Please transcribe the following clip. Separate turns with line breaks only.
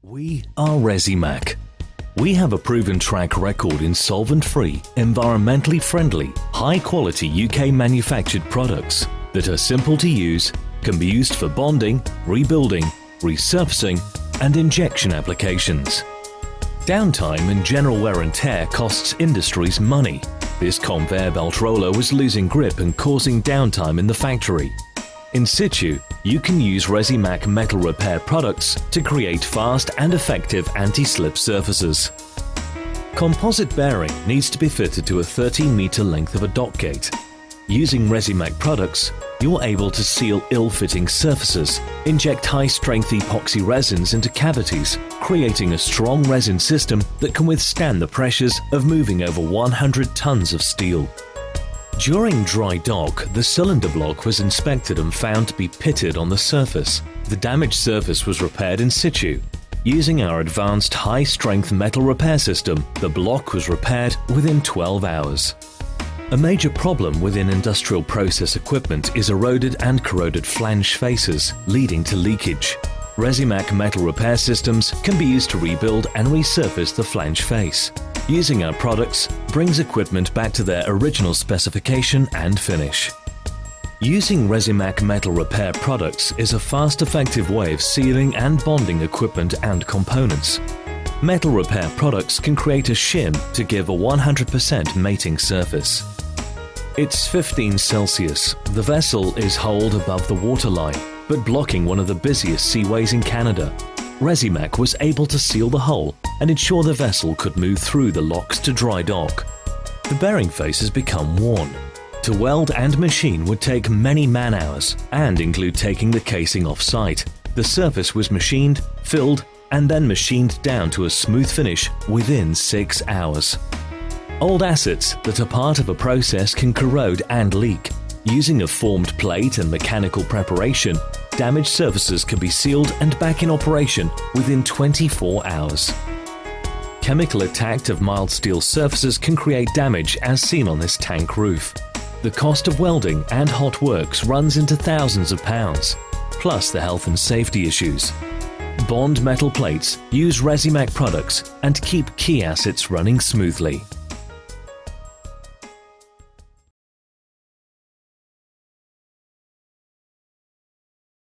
We are Resimac. We have a proven track record in solvent-free, environmentally friendly, high-quality UK manufactured products that are simple to use, can be used for bonding, rebuilding, resurfacing and injection applications. Downtime and general wear and tear costs industries money. This conveyor belt roller was losing grip and causing downtime in the factory. In situ, you can use Resimac metal repair products to create fast and effective anti-slip surfaces. Composite bearing needs to be fitted to a 13-meter length of a dock gate. Using Resimac products, you're able to seal ill-fitting surfaces, inject high-strength epoxy resins into cavities, creating a strong resin system that can withstand the pressures of moving over 100 tons of steel. During dry dock, the cylinder block was inspected and found to be pitted on the surface. The damaged surface was repaired in situ. Using our advanced high-strength metal repair system, the block was repaired within 12 hours. A major problem within industrial process equipment is eroded and corroded flange faces, leading to leakage. Resimac metal repair systems can be used to rebuild and resurface the flange face. Using our products brings equipment back to their original specification and finish. Using Resimac metal repair products is a fast, effective way of sealing and bonding equipment and components. Metal repair products can create a shim to give a 100% mating surface. It's 15 Celsius. The vessel is holed above the waterline, but blocking one of the busiest seaways in Canada. Resimac was able to seal the hole and ensure the vessel could move through the locks to dry dock. The bearing face has become worn. To weld and machine would take many man-hours and include taking the casing off-site. The surface was machined, filled, and then machined down to a smooth finish within 6 hours. Old assets that are part of a process can corrode and leak. Using a formed plate and mechanical preparation, damaged surfaces can be sealed and back in operation within 24 hours. Chemical attack of mild steel surfaces can create damage as seen on this tank roof. The cost of welding and hot works runs into thousands of pounds, plus the health and safety issues. Bond metal plates, use Resimac products and keep key assets running smoothly.